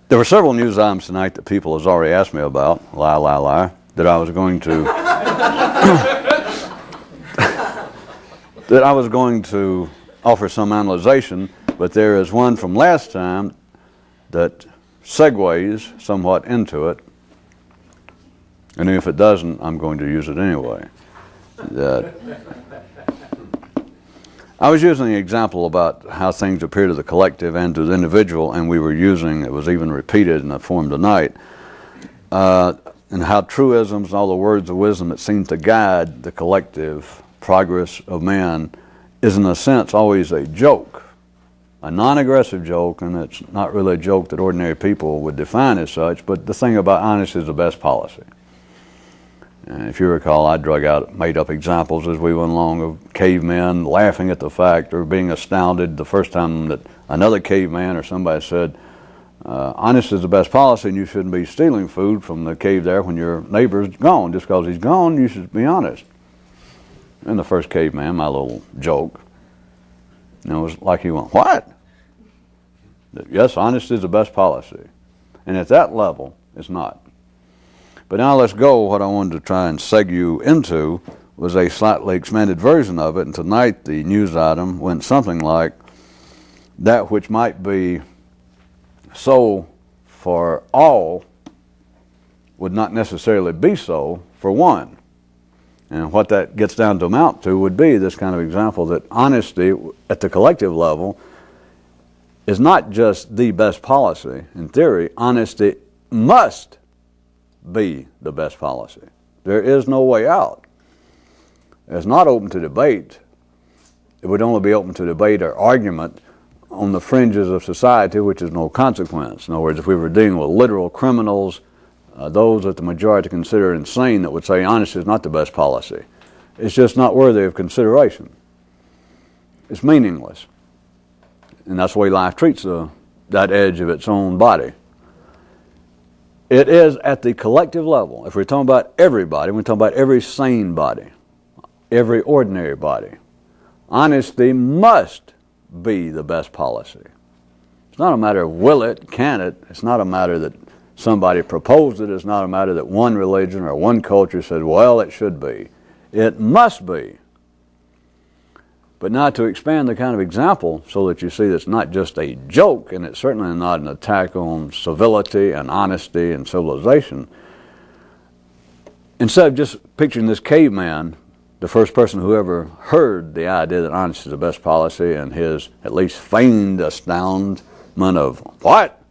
There were several news items tonight that people has already asked me about, that I was going to that I was going to offer some analyzation, but there is one from last time that segues somewhat into it, and if it doesn't, I'm going to use it anyway. I was using the example about how things appear to the collective and to the individual, and we were using, it was even repeated in the form tonight, and how truisms and all the words of wisdom that seem to guide the collective progress of man is in a sense always a joke, a non-aggressive joke, and it's not really a joke that ordinary people would define as such, but the thing about honesty is the best policy. And if you recall, I drug out made-up examples as we went along of cavemen laughing at the fact or being astounded the first time that another caveman or somebody said, honesty is the best policy and you shouldn't be stealing food from the cave there when your neighbor's gone. Just because he's gone, you should be honest. And the first caveman, my little joke, it was like he went, what? Yes, honesty is the best policy. And at that level, it's not. But now let's go. What I wanted to try and seg you into was a slightly expanded version of it. And tonight the news item went something like, that which might be so for all would not necessarily be so for one. And what that gets down to amount to would be this kind of example that honesty at the collective level is not just the best policy. In theory, honesty must be the best policy. There is no way out. It's not open to debate. It would only be open to debate or argument on the fringes of society, which is no consequence. In other words, if we were dealing with literal criminals, those that the majority consider insane, that would say honesty is not the best policy. It's just not worthy of consideration. It's meaningless. And that's the way life treats that edge of its own body. It is at the collective level. If we're talking about everybody, we're talking about every sane body, every ordinary body. Honesty must be the best policy. It's not a matter of will it, can it. It's not a matter that somebody proposed it. It's not a matter that one religion or one culture said, well, it should be. It must be. But now to expand the kind of example so that you see that it's not just a joke, and it's certainly not an attack on civility and honesty and civilization. Instead of just picturing this caveman, the first person who ever heard the idea that honesty is the best policy, and his at least feigned astoundment of, what?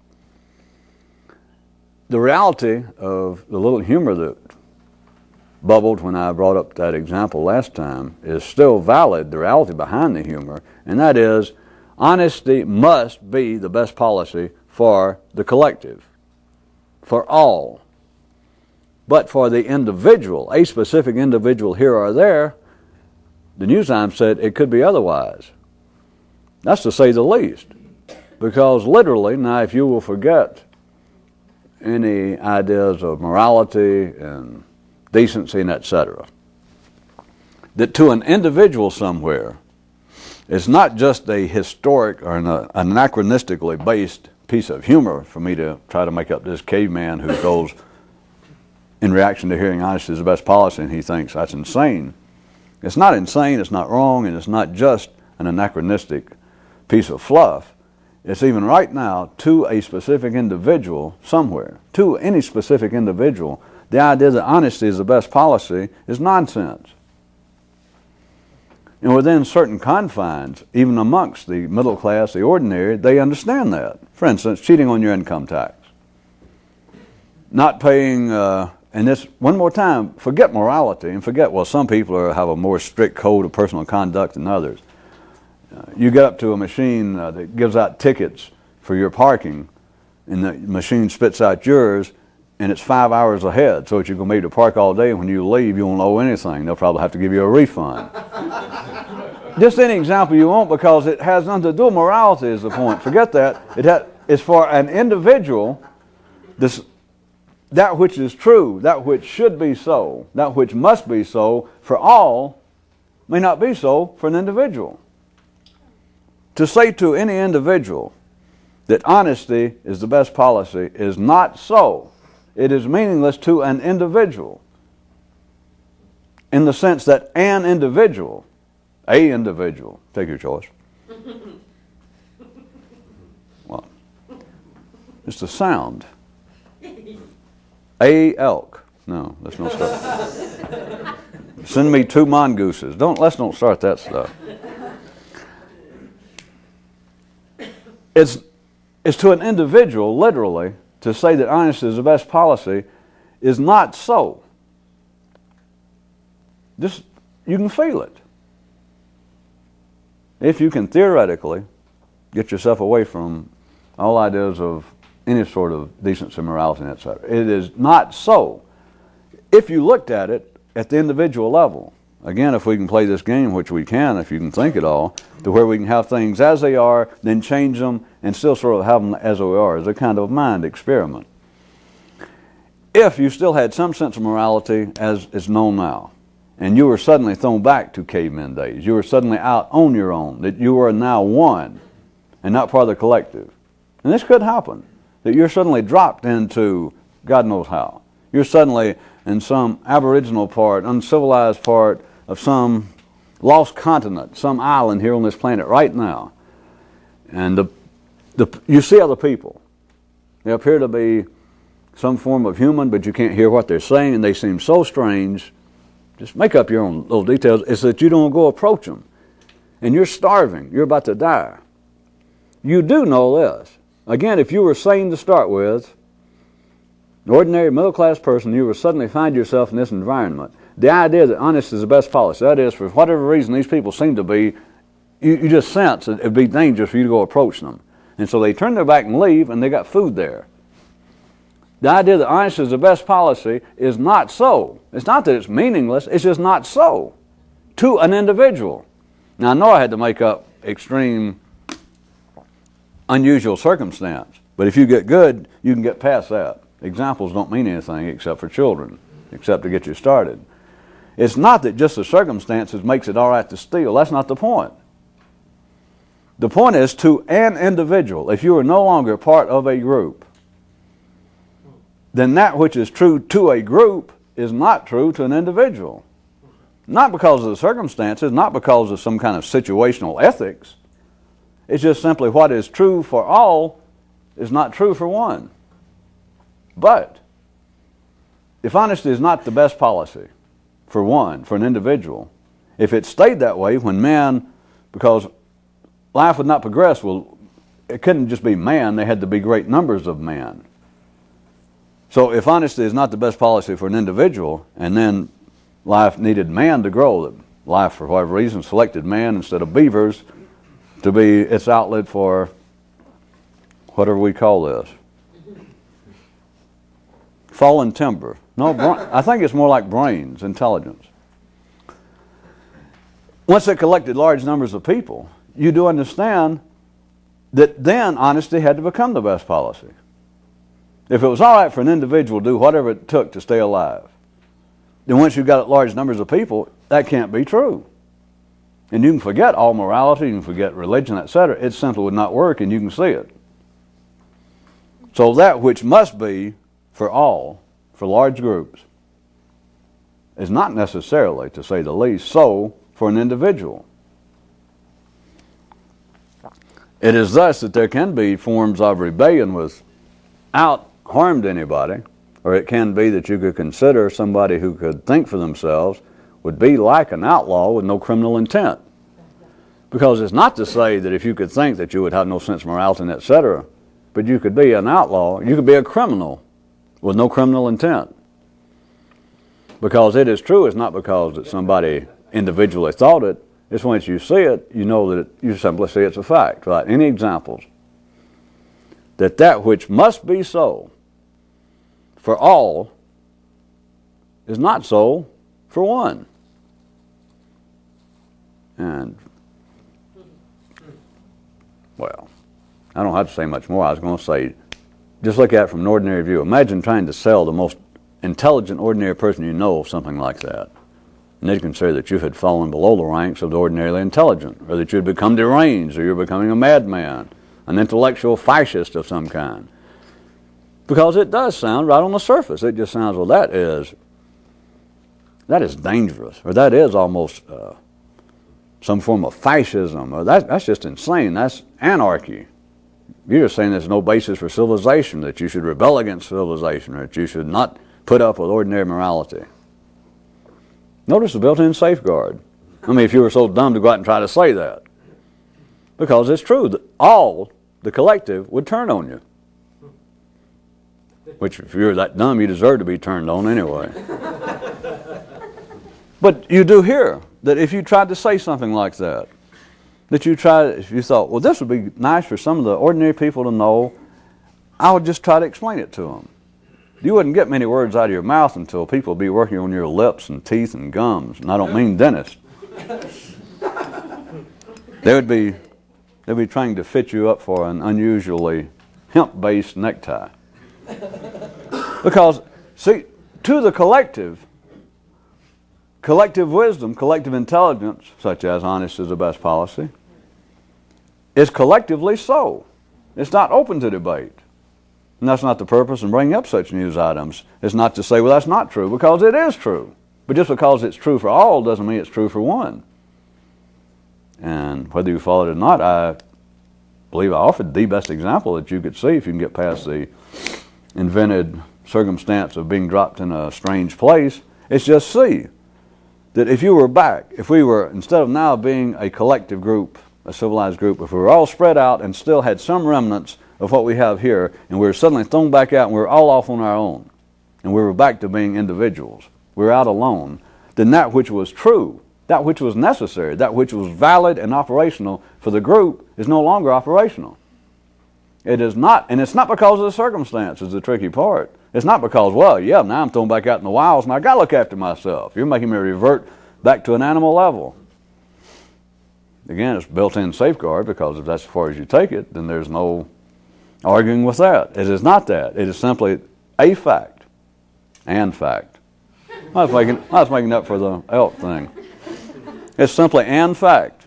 The reality of the little humor that bubbled when I brought up that example last time is still valid, the reality behind the humor, and that is honesty must be the best policy for the collective, for all. But for the individual, a specific individual here or there, the news item said it could be otherwise. That's to say the least. Because literally, now if you will forget any ideas of morality and decency and etc., that to an individual somewhere, it's not just a historic or an anachronistically based piece of humor for me to try to make up this caveman who goes in reaction to hearing honesty is the best policy and he thinks that's insane. It's not insane, it's not wrong, and it's not just an anachronistic piece of fluff. It's even right now to a specific individual somewhere, to any specific individual, the idea that honesty is the best policy is nonsense. And within certain confines, even amongst the middle class, the ordinary, they understand that. For instance, cheating on your income tax. Not paying, and this, one more time, forget morality and forget, well, some people have a more strict code of personal conduct than others. You get up to a machine that gives out tickets for your parking, and the machine spits out yours, and it's 5 hours ahead, so that you're going to be able to park all day, and when you leave, you won't owe anything. They'll probably have to give you a refund. Just any example you want, because it has nothing to do with morality is the point. Forget that. It's for an individual, that which is true, that which should be so, that which must be so, for all, may not be so for an individual. To say to any individual that honesty is the best policy is not so. It is meaningless to an individual, in the sense that an individual, take your choice. Well, it's the sound. A elk. No, let's not start. Send me 2 mongooses. Let's don't start that stuff. It's to an individual, literally, to say that honesty is the best policy is not so. Just, you can feel it. If you can theoretically get yourself away from all ideas of any sort of decency, morality, etc. It is not so. If you looked at it at the individual level, again, if we can play this game, which we can, if you can think it all, to where we can have things as they are, then change them, and still sort of have them as they are, as a kind of mind experiment. If you still had some sense of morality as is known now, and you were suddenly thrown back to caveman days, you were suddenly out on your own, that you are now one, and not part of the collective. And this could happen, that you're suddenly dropped into God knows how. You're suddenly in some aboriginal part, uncivilized part of some lost continent, some island here on this planet right now. And you see other people. They appear to be some form of human, but you can't hear what they're saying, and they seem so strange. Just make up your own little details. It's that you don't go approach them. And you're starving. You're about to die. You do know this. Again, if you were sane to start with, an ordinary middle-class person, you would suddenly find yourself in this environment. The idea that honesty is the best policy, that is, for whatever reason these people seem to be, you just sense that it'd be dangerous for you to go approach them. And so they turn their back and leave, and they got food there. The idea that honesty is the best policy is not so. It's not that it's meaningless, it's just not so to an individual. Now, I know I had to make up extreme, unusual circumstance, but if you get good, you can get past that. Examples don't mean anything except for children, except to get you started. It's not that just the circumstances makes it all right to steal. That's not the point. The point is to an individual. If you are no longer part of a group, then that which is true to a group is not true to an individual. Not because of the circumstances, not because of some kind of situational ethics. It's just simply what is true for all is not true for one. But if honesty is not the best policy for one, for an individual, if it stayed that way when man, because life would not progress, well, it couldn't just be man, there had to be great numbers of man. So if honesty is not the best policy for an individual, and then life needed man to grow, life for whatever reason selected man instead of beavers to be its outlet for whatever we call this. Fallen timber. No, I think it's more like brains, intelligence. Once it collected large numbers of people, you do understand that then honesty had to become the best policy. If it was all right for an individual to do whatever it took to stay alive, then once you've got large numbers of people, that can't be true. And you can forget all morality, you can forget religion, etc. It simply would not work, and you can see it. So that which must be for all, for large groups, is not necessarily, to say the least, so for an individual. It is thus that there can be forms of rebellion without harm to anybody, or it can be that you could consider somebody who could think for themselves would be like an outlaw with no criminal intent. Because it's not to say that if you could think that you would have no sense of morality, etc., but you could be an outlaw, you could be a criminal with no criminal intent. Because it is true, it's not because that somebody individually thought it, it's once you see it, you know that you simply see it's a fact. Right? Any examples? That which must be so for all is not so for one. And, well, I don't have to say much more. I was going to say, just look at it from an ordinary view. Imagine trying to sell the most intelligent, ordinary person you know something like that. And they'd consider that you had fallen below the ranks of the ordinarily intelligent, or that you had become deranged, or you're becoming a madman, an intellectual fascist of some kind. Because it does sound right on the surface. It just sounds, well, that is dangerous, or that is almost some form of fascism, or that's just insane. That's anarchy. You're just saying there's no basis for civilization, that you should rebel against civilization, or that you should not put up with ordinary morality. Notice the built-in safeguard. I mean, if you were so dumb to go out and try to say that. Because it's true that all, the collective, would turn on you. Which, if you're that dumb, you deserve to be turned on anyway. But you do hear that if you tried to say something like that, if you thought, well, this would be nice for some of the ordinary people to know, I would just try to explain it to them. You wouldn't get many words out of your mouth until people would be working on your lips and teeth and gums. And I don't mean dentists. They'd be trying to fit you up for an unusually hemp-based necktie. Because, see, to the collective wisdom, collective intelligence, such as honest is the best policy, is collectively so. It's not open to debate. And that's not the purpose in bringing up such news items. It's not to say, well, that's not true, because it is true. But just because it's true for all doesn't mean it's true for one. And whether you follow it or not, I believe I offered the best example that you could see if you can get past the invented circumstance of being dropped in a strange place. It's just see that if you were back, if we were, instead of now being a collective group, a civilized group, if we were all spread out and still had some remnants of what we have here, and we were suddenly thrown back out and we were all off on our own, and we were back to being individuals, we were out alone, then that which was true, that which was necessary, that which was valid and operational for the group is no longer operational. It is not, and it's not because of the circumstances, the tricky part. It's not because, well, yeah, now I'm thrown back out in the wilds and I got to look after myself. You're making me revert back to an animal level. Again, it's built-in safeguard, because if that's as far as you take it, then there's no arguing with that. It is not that. It is simply a fact and fact. I was making up for the elk thing. It's simply and fact.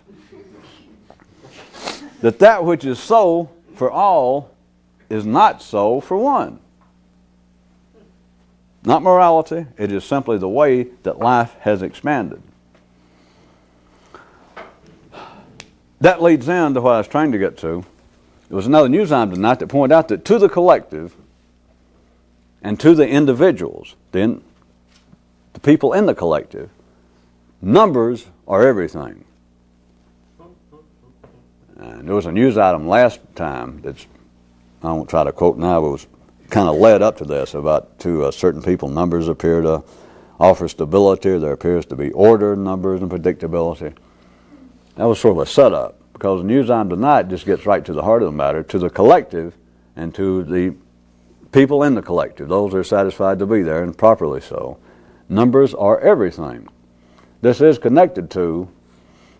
That which is so for all is not so for one. Not morality, it is simply the way that life has expanded. That leads into what I was trying to get to. There was another news item tonight that pointed out that to the collective and to the individuals, the people in the collective, numbers are everything. And there was a news item last time that's, I won't try to quote now, but it was kind of led up to this, about to certain people numbers appear to offer stability, there appears to be order in numbers and predictability. That was sort of a setup, because the news item tonight just gets right to the heart of the matter, to the collective and to the people in the collective, those who are satisfied to be there, and properly so. Numbers are everything. This is connected to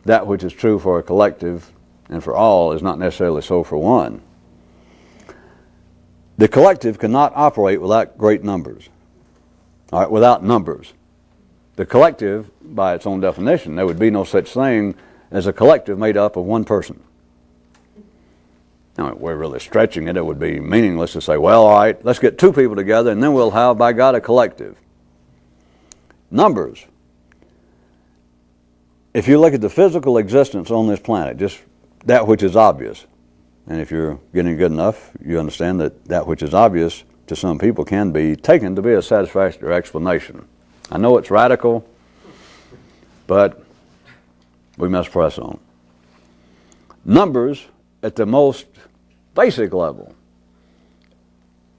that which is true for a collective and for all is not necessarily so for one. The collective cannot operate without great numbers, all right, without numbers. The collective, by its own definition, there would be no such thing as a collective made up of one person. Now, we're really stretching it. It would be meaningless to say, well, all right, let's get two people together and then we'll have, by God, a collective. Numbers. If you look at the physical existence on this planet, just that which is obvious, and if you're getting good enough, you understand that that which is obvious to some people can be taken to be a satisfactory explanation. I know it's radical, but we must press on. Numbers at the most basic level,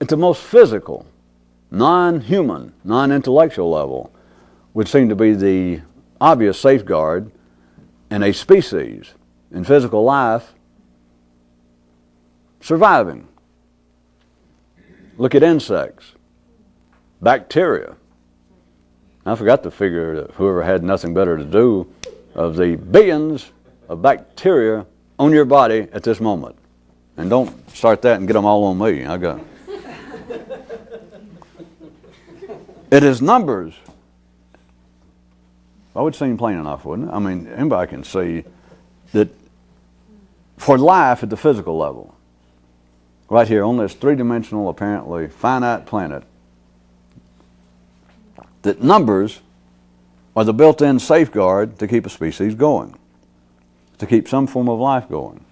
at the most physical, non-human, non-intellectual level, would seem to be the obvious safeguard in a species, in physical life, surviving. Look at insects, bacteria. I forgot to figure that whoever had nothing better to do of the billions of bacteria on your body at this moment. And don't start that and get them all on me. It is numbers. I would seem plain enough, wouldn't it? I mean, anybody can see that for life at the physical level, right here on this three-dimensional, apparently finite planet, that numbers are the built-in safeguard to keep a species going, to keep some form of life going.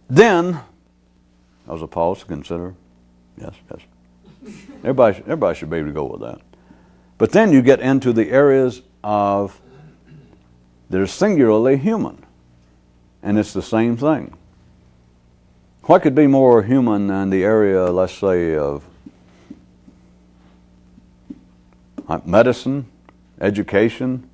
Then, that was a pause to consider. Yes, yes. Everybody should be able to go with that. But then you get into the areas of that are singularly human, and it's the same thing. What could be more human than the area, let's say, of medicine, education?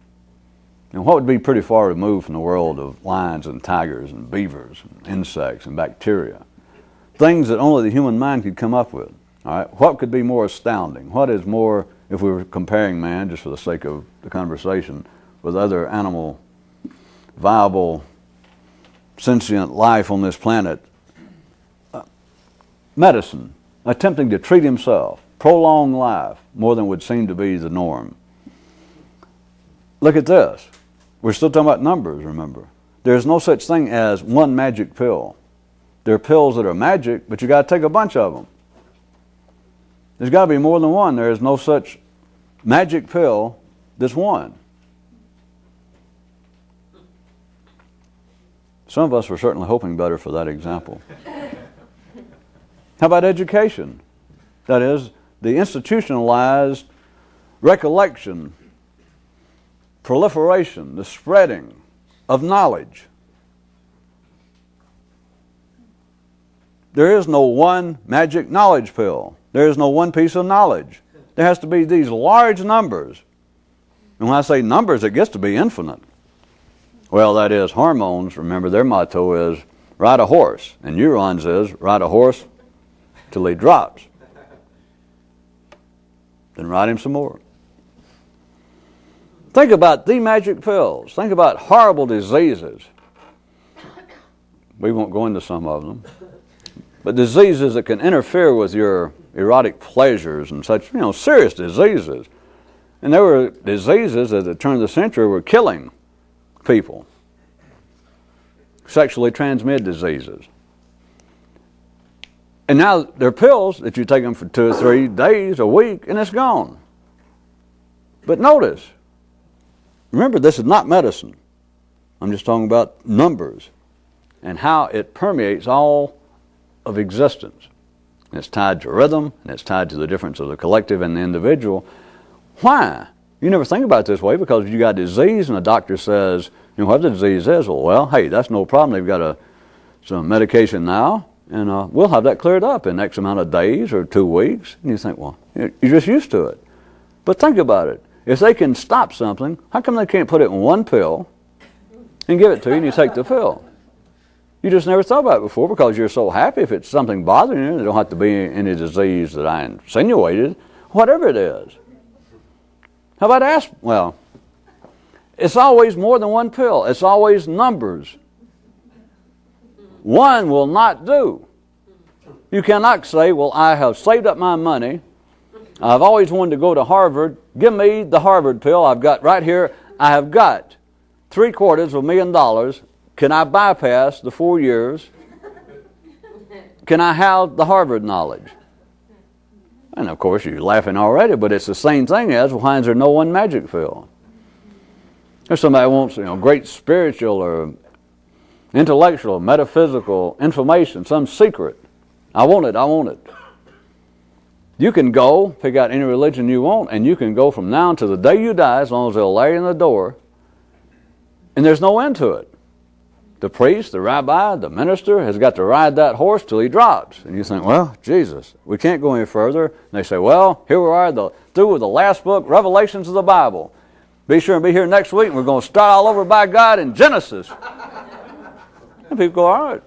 And what would be pretty far removed from the world of lions and tigers and beavers and insects and bacteria? Things that only the human mind could come up with. All right? What could be more astounding? What is more, if we were comparing man, just for the sake of the conversation, with other animal, viable, sentient life on this planet? Medicine, attempting to treat himself, prolong life, more than would seem to be the norm. Look at this. We're still talking about numbers, remember. There's no such thing as one magic pill. There are pills that are magic, but you got to take a bunch of them. There's got to be more than one. There is no such magic pill that's one. Some of us were certainly hoping better for that example. How about education? That is, the institutionalized recollection, proliferation, the spreading of knowledge. There is no one magic knowledge pill. There is no one piece of knowledge. There has to be these large numbers. And when I say numbers, it gets to be infinite. Well, that is, hormones, remember, their motto is ride a horse. And neurons is ride a horse till he drops. Then ride him some more. Think about the magic pills. Think about horrible diseases. We won't go into some of them. But diseases that can interfere with your erotic pleasures and such, serious diseases. And there were diseases at the turn of the century were killing people. Sexually transmitted diseases. And now there are pills that you take them for 2 or 3 days, a week, and it's gone. But notice, remember, this is not medicine. I'm just talking about numbers and how it permeates all of existence. And it's tied to rhythm, and it's tied to the difference of the collective and the individual. Why? You never think about it this way, because you got disease and a doctor says, what the disease is, well, hey, that's no problem. They've got some medication now, and we'll have that cleared up in X amount of days or 2 weeks. And you think, well, you're just used to it. But think about it. If they can stop something, how come they can't put it in one pill and give it to you and you take the pill? You just never thought about it before because you're so happy if it's something bothering you. There don't have to be any disease that I insinuated, whatever it is. How about aspirin? Well, it's always more than one pill. It's always numbers. One will not do. You cannot say, well, I have saved up my money. I've always wanted to go to Harvard. Give me the Harvard pill. I've got right here, I have got $750,000. Can I bypass the 4 years? Can I have the Harvard knowledge? And of course, you're laughing already, but it's the same thing as, why is there no one magic pill? If somebody wants, great spiritual or intellectual, metaphysical information, some secret, I want it. You can go, pick out any religion you want, and you can go from now until the day you die, as long as they'll lay in the door, and there's no end to it. The priest, the rabbi, the minister has got to ride that horse till he drops. And you think, well, Jesus, we can't go any further. And they say, well, here we are, through with the last book, Revelations of the Bible. Be sure and be here next week, and we're going to start all over by God in Genesis. And people go, all right.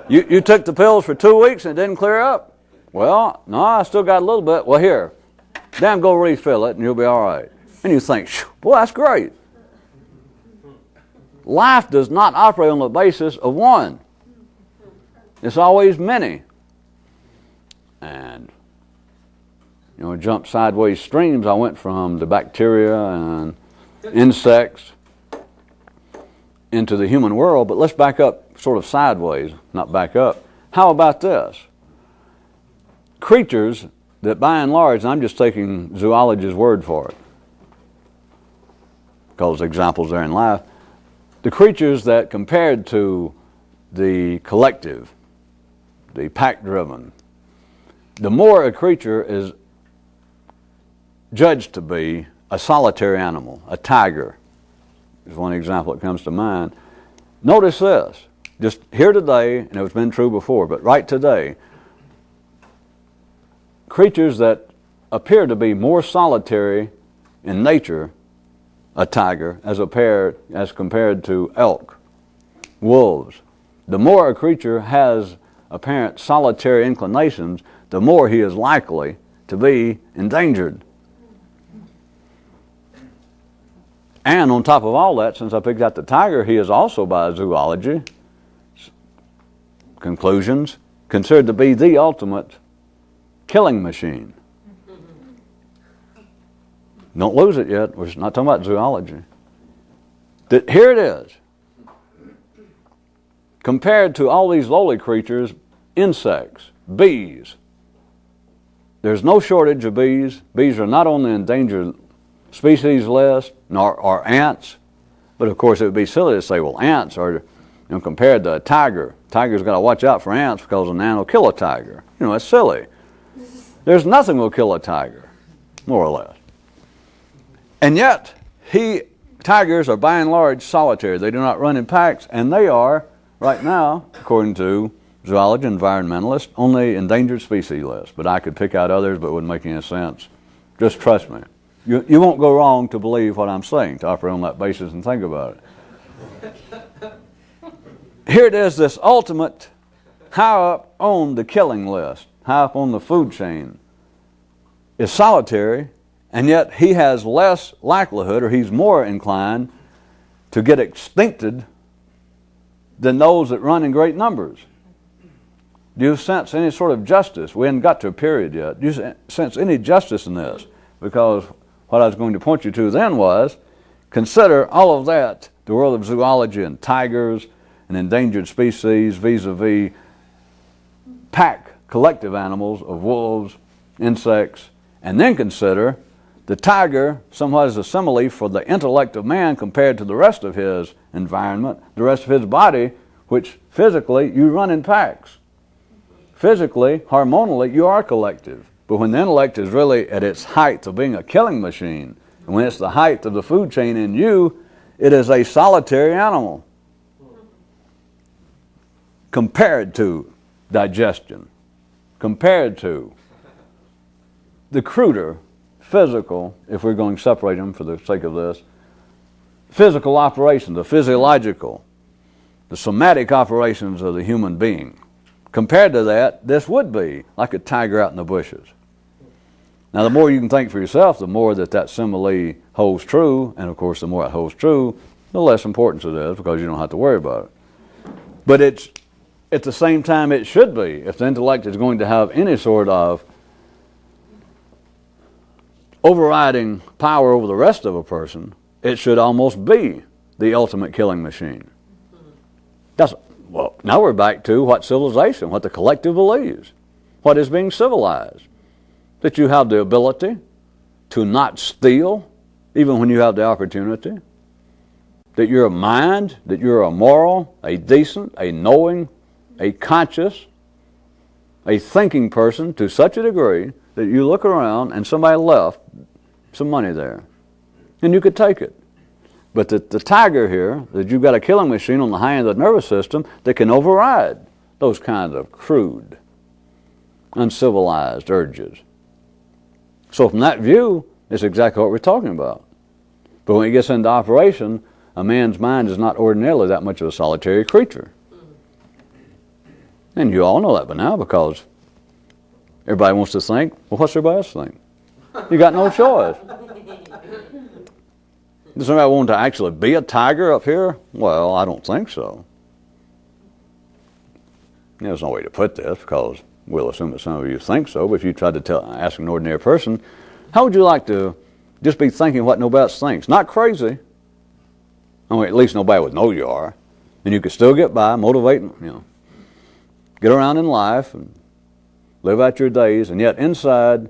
You took the pills for 2 weeks and it didn't clear up? Well, no, I still got a little bit. Well, here, then go refill it and you'll be all right. And you think, boy, that's great. Life does not operate on the basis of one. It's always many. And, jump sideways streams. I went from the bacteria and insects into the human world, but let's back up sort of sideways, not back up. How about this? Creatures that by and large, and I'm just taking zoology's word for it, because examples there in life, the creatures that compared to the collective, the pack-driven, the more a creature is judged to be a solitary animal, a tiger is one example that comes to mind. Notice this, just here today, and it's been true before, but right today, creatures that appear to be more solitary in nature, a tiger, as compared to elk, wolves. The more a creature has apparent solitary inclinations, the more he is likely to be endangered. And on top of all that, since I picked out the tiger, he is also, by zoology conclusions, considered to be the ultimate killing machine. Don't lose it yet. We're not talking about zoology. Here it is. Compared to all these lowly creatures, insects, bees. There's no shortage of bees. Bees are not on the endangered species list, nor are ants. But of course, it would be silly to say, well, ants are, compared to a tiger. Tiger's got to watch out for ants because an ant will kill a tiger. It's silly. There's nothing will kill a tiger, more or less. And yet, tigers are by and large solitary. They do not run in packs, and they are, right now, according to zoology environmentalists, on the endangered species list. But I could pick out others, but it wouldn't make any sense. Just trust me. You won't go wrong to believe what I'm saying, to operate on that basis and think about it. Here it is, this ultimate, high up on the killing list, high up on the food chain, is solitary, and yet he has less likelihood, or he's more inclined to get extincted than those that run in great numbers. Do you sense any sort of justice? We haven't got to a period yet. Do you sense any justice in this? Because what I was going to point you to then was, consider all of that, the world of zoology and tigers and endangered species vis-a-vis pack, collective animals of wolves, insects, and then consider the tiger somewhat as a simile for the intellect of man compared to the rest of his environment, the rest of his body, which physically you run in packs. Physically, hormonally, you are collective. But when the intellect is really at its height of being a killing machine, and when it's the height of the food chain in you, it is a solitary animal compared to digestion, compared to the cruder, physical, if we're going to separate them for the sake of this, physical operations, the physiological, the somatic operations of the human being. Compared to that, this would be like a tiger out in the bushes. Now, the more you can think for yourself, the more that simile holds true, and of course, the more it holds true, the less importance it is because you don't have to worry about it. But it's, at the same time, it should be. If the intellect is going to have any sort of overriding power over the rest of a person, it should almost be the ultimate killing machine. Well, now we're back to what civilization, what the collective believes, what is being civilized. That you have the ability to not steal, even when you have the opportunity. That you're a mind, that you're a moral, a decent, a knowing, a conscious, a thinking person to such a degree that you look around and somebody left some money there. And you could take it. But the tiger here, that you've got a killing machine on the high end of the nervous system that can override those kinds of crude, uncivilized urges. So from that view, it's exactly what we're talking about. But when it gets into operation, a man's mind is not ordinarily that much of a solitary creature. And you all know that by now because everybody wants to think, well, what's everybody else think? You got no choice. Does somebody want to actually be a tiger up here? Well, I don't think so. There's no way to put this because we'll assume that some of you think so, but if you tried to ask an ordinary person, how would you like to just be thinking what nobody else thinks? Not crazy. I mean, at least nobody would know you are. And you could still get by, motivating, get around in life and live out your days. And yet inside,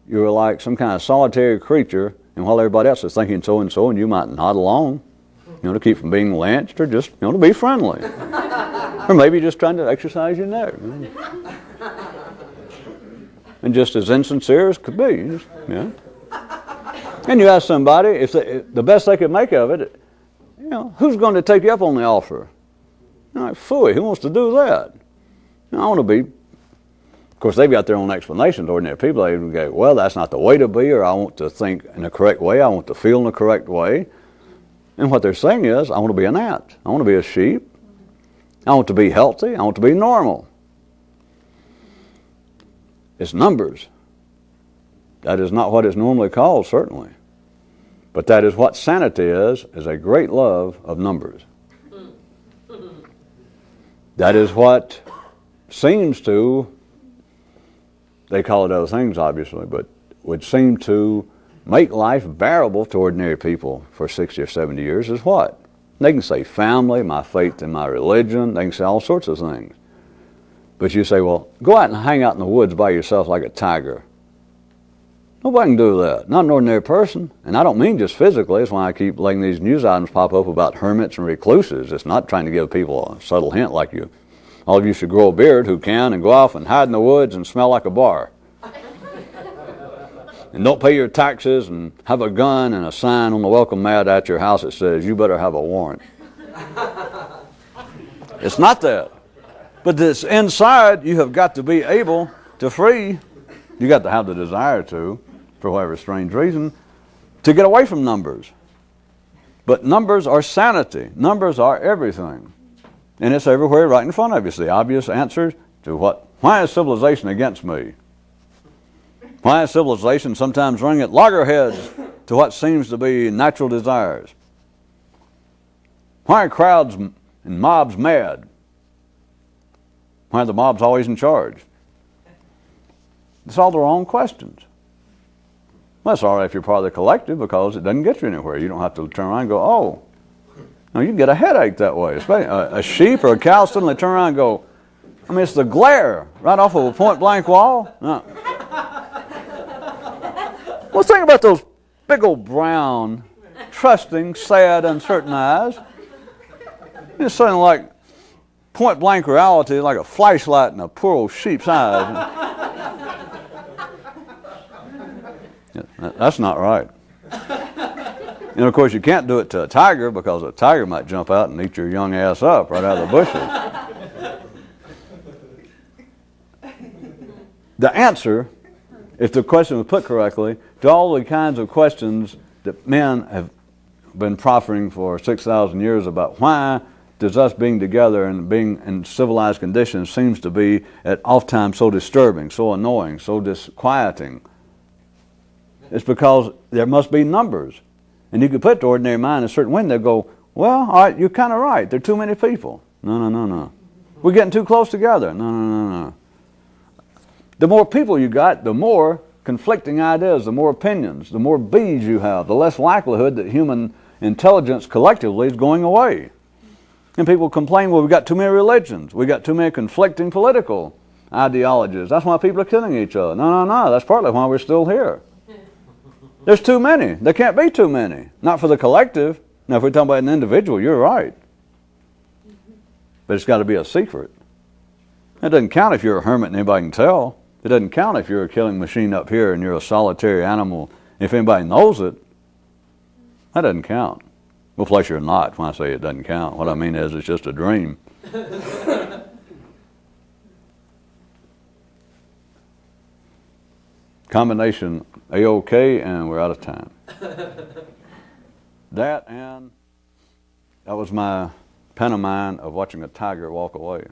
you're like some kind of solitary creature. And while everybody else is thinking so and so, and you might nod along, to keep from being lynched, or just, to be friendly. Or maybe just trying to exercise your nerve. And just as insincere as could be. And you ask somebody, if the best they could make of it, who's going to take you up on the offer? Like, phooey, who wants to do that? I want to be. Of course, they've got their own explanations. Ordinary people, they would go, well, that's not the way to be, or I want to think in the correct way, I want to feel in the correct way. And what they're saying is, I want to be an ant. I want to be a sheep. I want to be healthy. I want to be normal. It's numbers. That is not what it's normally called, certainly. But that is what sanity is a great love of numbers. That is what seems to, they call it other things obviously, but would seem to make life bearable to ordinary people for 60 or 70 years is what? They can say family, my faith in my religion, they can say all sorts of things. But you say, well, go out and hang out in the woods by yourself like a tiger. Nobody can do that. Not an ordinary person. And I don't mean just physically. That's why I keep letting these news items pop up about hermits and recluses. It's not trying to give people a subtle hint like all of you should grow a beard who can and go off and hide in the woods and smell like a bar. And don't pay your taxes and have a gun and a sign on the welcome mat at your house that says, you better have a warrant. It's not that. But this inside, you have got to be able to free. You got to have the desire to, for whatever strange reason, to get away from numbers. But numbers are sanity. Numbers are everything. And it's everywhere right in front of you. It's the obvious answer to why is civilization against me? Why is civilization sometimes running at loggerheads to what seems to be natural desires? Why are crowds and mobs mad? Why are the mobs always in charge? It's all the wrong questions. Well, it's all right if you're part of the collective because it doesn't get you anywhere. You don't have to turn around and go, oh. No, you can get a headache that way. A sheep or a cow suddenly turn around and go, it's the glare right off of a point-blank wall. No. Well, think about those big old brown, trusting, sad, uncertain eyes. It's something like point-blank reality, like a flashlight in a poor old sheep's eyes. That's not right. And of course, you can't do it to a tiger because a tiger might jump out and eat your young ass up right out of the bushes. The answer, if the question was put correctly, to all the kinds of questions that men have been proffering for 6,000 years about why does us being together and being in civilized conditions seems to be at oftentimes so disturbing, so annoying, so disquieting. It's because there must be numbers. And you could put the ordinary mind in a certain way and they'll go, well, all right, you're kind of right. There are too many people. No. We're getting too close together. No. The more people you got, the more conflicting ideas, the more opinions, the more bees you have, the less likelihood that human intelligence collectively is going away. And people complain, well, we've got too many religions. We've got too many conflicting political ideologies. That's why people are killing each other. No. That's partly why we're still here. There's too many. There can't be too many. Not for the collective. Now, if we're talking about an individual, you're right. But it's got to be a secret. It doesn't count if you're a hermit and anybody can tell. It doesn't count if you're a killing machine up here and you're a solitary animal. If anybody knows it, that doesn't count. Well, plus you're not when I say it doesn't count. What I mean is it's just a dream. Combination A-OK, and we're out of time. That was my pantomime of watching a tiger walk away.